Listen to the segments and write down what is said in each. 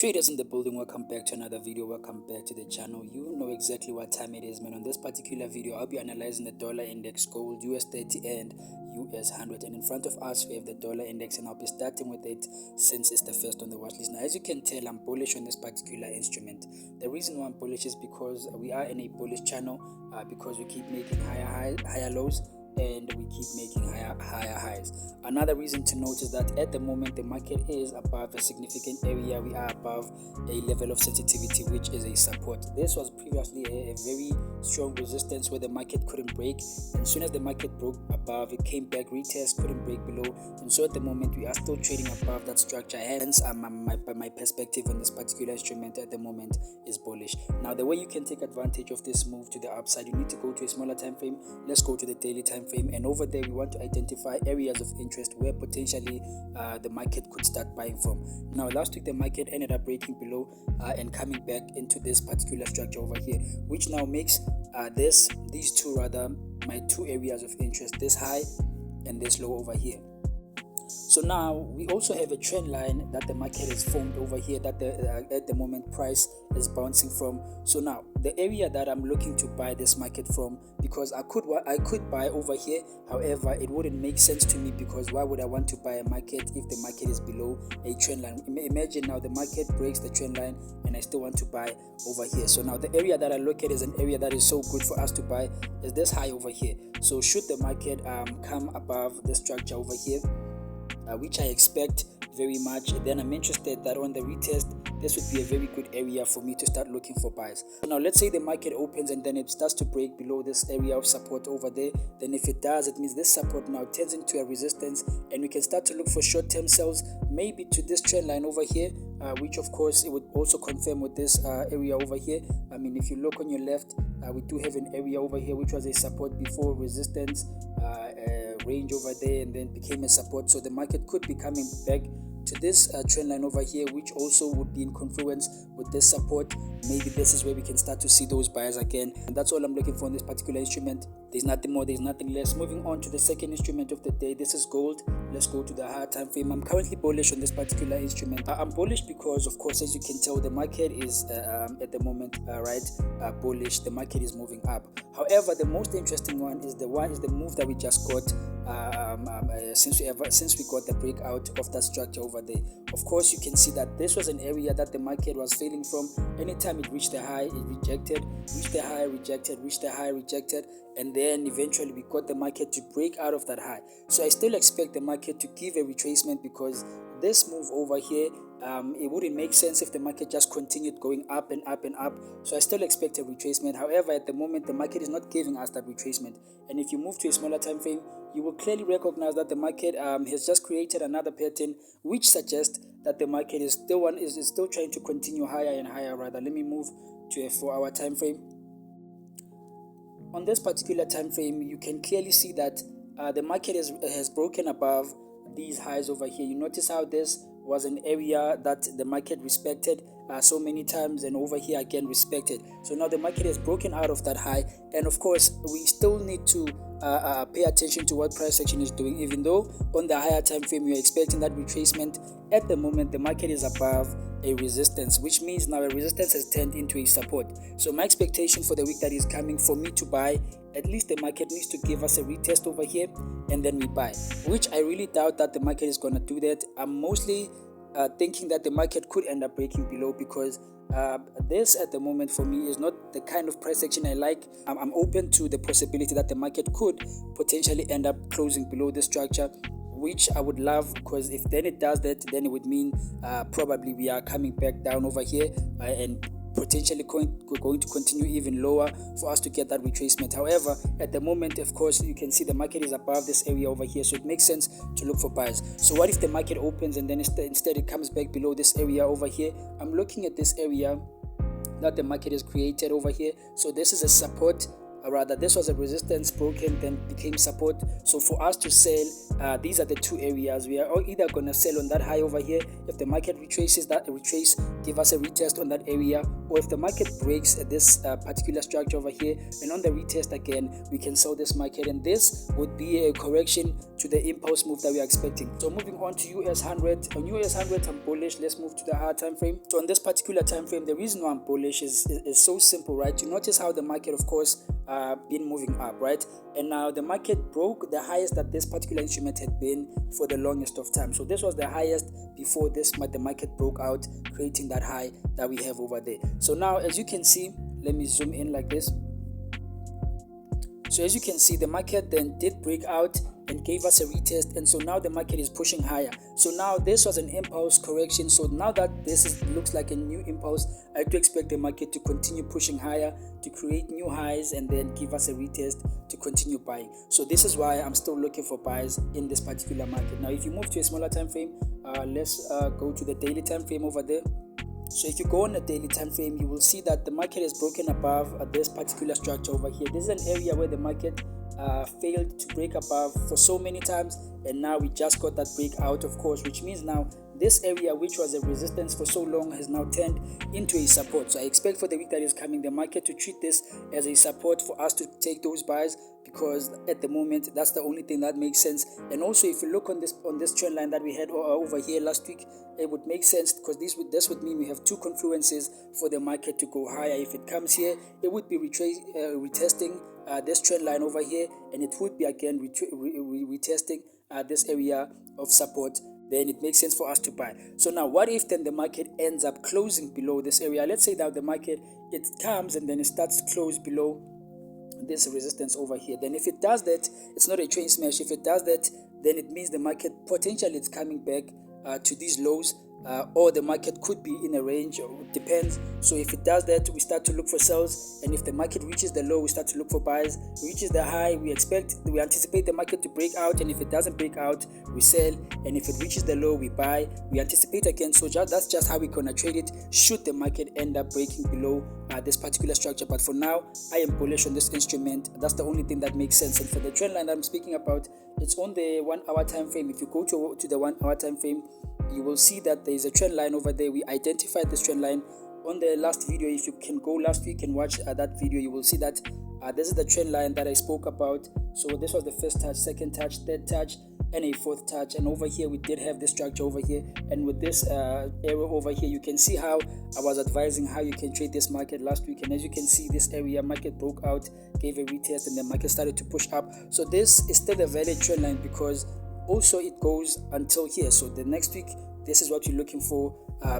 Traders in the building, welcome back to another video. Welcome back to the channel. You know exactly what time it is, man. On this particular video, I'll be analyzing the dollar index, gold US30 and US100, and in front of us we have the dollar index, and I'll be starting with it since it's the first on the watch list. Now, as you can tell, I'm bullish on this particular instrument. The reason why I'm bullish is because we are in a bullish channel, because we keep making higher lows, and we keep making higher highs. Another reason to note is that at the moment the market is above a significant area. We are above a level of sensitivity, which is a support. This was previously a very strong resistance where the market couldn't break, and as soon as the market broke above, it came back, retest, couldn't break below, and so at the moment we are still trading above that structure. Hence my perspective on this particular instrument at the moment is bullish. Now, the way you can take advantage of this move to the upside, you need to go to a smaller time frame. Let's go to the daily time frame, and over there we want to identify areas of interest where potentially the market could start buying from. Now, last week the market ended up breaking below and coming back into this particular structure over here, which now makes these two my two areas of interest, this high and this low over here. So now we also have a trend line that the market has formed over here that at the moment price is bouncing from. So now the area that I'm looking to buy this market from, because I could buy over here, however it wouldn't make sense to me, because why would I want to buy a market if the market is below a trend line? Imagine now the market breaks the trend line and I still want to buy over here. So now the area that I look at is an area that is so good for us to buy is this high over here. So should the market come above the structure over here, which I expect very much, then I'm interested that on the retest this would be a very good area for me to start looking for buys. Now let's say the market opens and then it starts to break below this area of support over there. Then if it does, it means this support now turns into a resistance, and we can start to look for short-term sells, maybe to this trend line over here, which of course it would also confirm with this area over here. I mean, if you look on your left, we do have an area over here which was a support before, resistance, range over there, and then became a support. So the market could be coming back to this trend line over here, which also would be in confluence with this support. Maybe this is where we can start to see those buyers again, and that's all I'm looking for in this particular instrument. There's nothing more, there's nothing less. Moving on to the second instrument of the day, this is gold. Let's go to the higher time frame. I'm currently bullish on this particular instrument. I'm bullish because, of course, as you can tell, the market is at the moment bullish. The market is moving up. However, the most interesting one is the move that we just got since we got the breakout of that structure over there. Of course, you can see that this was an area that the market was failing from. Anytime it reached the high, it rejected, reached the high, rejected, reached the high, rejected, and then eventually we got the market to break out of that high. So I still expect the market to give a retracement, because this move over here, it wouldn't make sense if the market just continued going up and up and up. So I still expect a retracement. However, at the moment the market is not giving us that retracement, and if you move to a smaller time frame, you will clearly recognize that the market has just created another pattern, which suggests that the market is still trying to continue higher and higher. Rather, let me move to a 4-hour time frame. On this particular time frame, you can clearly see that the market has broken above these highs over here. You notice how this was an area that the market respected so many times, and over here again respected. So now the market has broken out of that high, and of course we still need to pay attention to what price action is doing. Even though on the higher time frame you're expecting that retracement, at the moment the market is above a resistance, which means now a resistance has turned into a support. So my expectation for the week that is coming, for me to buy, at least the market needs to give us a retest over here and then we buy, which I really doubt that the market is going to do that. I'm mostly thinking that the market could end up breaking below, because this at the moment for me is not the kind of price action I like. I'm open to the possibility that the market could potentially end up closing below this structure, which I would love, because if then it does that, then it would mean probably we are coming back down over here and potentially going to continue even lower for us to get that retracement. However, at the moment, of course, you can see the market is above this area over here, so it makes sense to look for buys. So what if the market opens and then instead it comes back below this area over here? I'm looking at this area that the market has created over here. So this is a support rather this was a resistance broken, then became support. So for us to sell, these are the two areas. We are either going to sell on that high over here. If the market retraces that, give us a retest on that area, or if the market breaks this particular structure over here, and on the retest again, we can sell this market, and this would be a correction to the impulse move that we are expecting. So moving on to US 100. On US 100, I'm bullish. Let's move to the higher time frame. So on this particular time frame, the reason why I'm bullish is so simple, right? You notice how the market, of course, been moving up, right? And now the market broke the highest that this particular instrument had been for the longest of time. So this was the highest before this, the market broke out, creating that high that we have over there. So now, as you can see, let me zoom in like this. So as you can see, the market then did break out and gave us a retest, and so now the market is pushing higher. So now this was an impulse correction. So now that this looks like a new impulse, I do expect the market to continue pushing higher, to create new highs, and then give us a retest to continue buying. So this is why I'm still looking for buys in this particular market. Now if you move to a smaller time frame, let's go to the daily time frame over there. So if you go on a daily time frame, you will see that the market is broken above this particular structure over here. This is an area where the market failed to break above for so many times, and now we just got that breakout, of course, which means now this area, which was a resistance for so long, has now turned into a support. So I expect for the week that is coming, the market to treat this as a support for us to take those buys, because at the moment that's the only thing that makes sense. And also, if you look on this trend line that we had over here last week, it would make sense, because this would mean we have two confluences for the market to go higher. If it comes here, it would be retesting this trend line over here, and it would be again retesting this area of support. Then it makes sense for us to buy. So now what if then the market ends up closing below this area? Let's say that the market, it comes and then it starts to close below this resistance over here. Then if it does that, it's not a train smash. If it does that, then it means the market potentially it's coming back to these lows, or the market could be in a range, it depends. So if it does that, we start to look for sells, and if the market reaches the low, we start to look for buys. Reaches the high, we anticipate the market to break out, and if it doesn't break out, we sell, and if it reaches the low, we buy. We anticipate again. So that's just how we're gonna trade it should the market end up breaking below this particular structure. But for now, I am bullish on this instrument. That's the only thing that makes sense. And for the trend line that I'm speaking about, it's on the 1 hour time frame. If you go to the 1 hour time frame, you will see that there is a trend line over there. We identified this trend line on the last video. If you can go last week and watch that video, you will see that this is the trend line that I spoke about. So this was the first touch, second touch, third touch, and a fourth touch. And over here we did have this structure over here, and with this arrow over here, you can see how I was advising how you can trade this market last week. And as you can see, this area market broke out, gave a retest, and the market started to push up. So this is still a valid trend line, because also it goes until here. So the next week, this is what you're looking for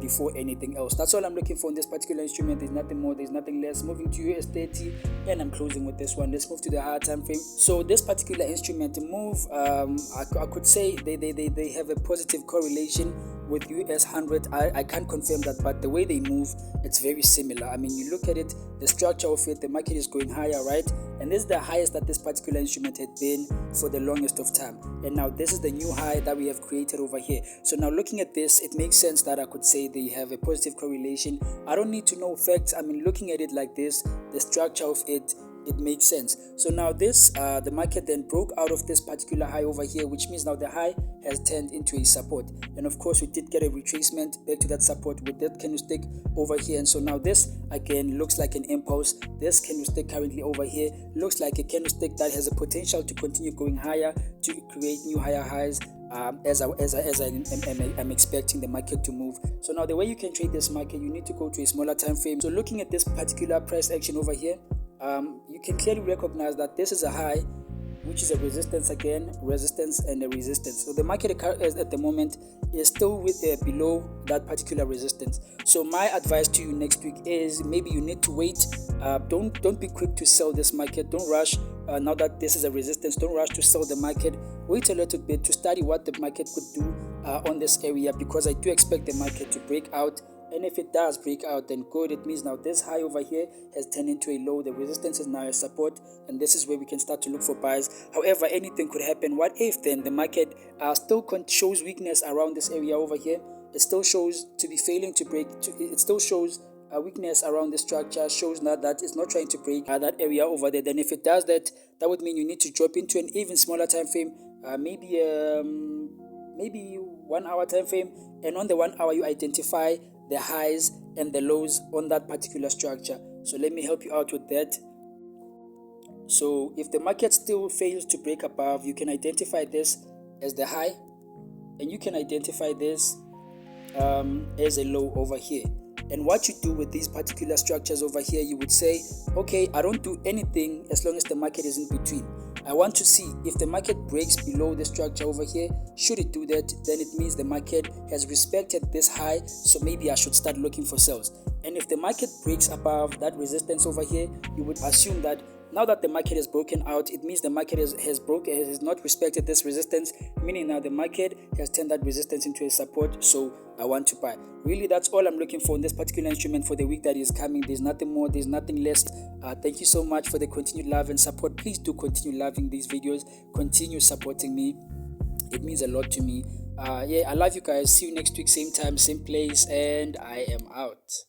before anything else. That's all I'm looking for in this particular instrument. There's nothing more, there's nothing less. Moving to US30, and I'm closing with this one. Let's move to the higher time frame. So this particular instrument move, I could say they have a positive correlation with US 100. I can't confirm that, but the way they move, it's very similar. I mean, you look at it, the structure of it, the market is going higher, right? And this is the highest that this particular instrument had been for the longest of time. And now this is the new high that we have created over here. So now looking at this, it makes sense that I could say they have a positive correlation. I don't need to know facts. I mean, looking at it like this, the structure of it makes sense. So now this, the market then broke out of this particular high over here, which means now the high has turned into a support. And of course, we did get a retracement back to that support with that candlestick over here. And so now this again looks like an impulse. This candlestick currently over here looks like a candlestick that has a potential to continue going higher, to create new higher highs. As I'm expecting the market to move. So now the way you can trade this market, you need to go to a smaller time frame. So looking at this particular price action over here, you can clearly recognize that this is a high, which is a resistance again, resistance and a resistance. So the market at the moment is still below that particular resistance. So my advice to you next week is maybe you need to wait. Don't be quick to sell this market. Don't rush. Now that this is a resistance, don't rush to sell the market. Wait a little bit to study what the market could do on this area, because I do expect the market to break out. And if it does break out, then good. It means now this high over here has turned into a low. The resistance is now a support, and this is where we can start to look for buys. However, anything could happen. What if then the market still shows weakness around this area over here? It still shows to be failing to break. It still shows weakness around the structure shows that it's not trying to break that area over there, then if it does that, that would mean you need to drop into an even smaller time frame, maybe 1 hour time frame, and on the 1 hour you identify the highs and the lows on that particular structure. So let me help you out with that. So if the market still fails to break above, you can identify this as the high, and you can identify this as a low over here. And what you do with these particular structures over here, you would say, okay, I don't do anything as long as the market is in between. I want to see if the market breaks below the structure over here. Should it do that, then it means the market has respected this high, so maybe I should start looking for sales. And if the market breaks above that resistance over here, you would assume that now that the market has broken out, it means the market has not respected this resistance, meaning now the market has turned that resistance into a support, so I want to buy. Really, that's all I'm looking for in this particular instrument for the week that is coming. There's nothing more, there's nothing less. Thank you so much for the continued love and support. Please do continue loving these videos, continue supporting me. It means a lot to me. I love you guys. See you next week, same time, same place, and I am out.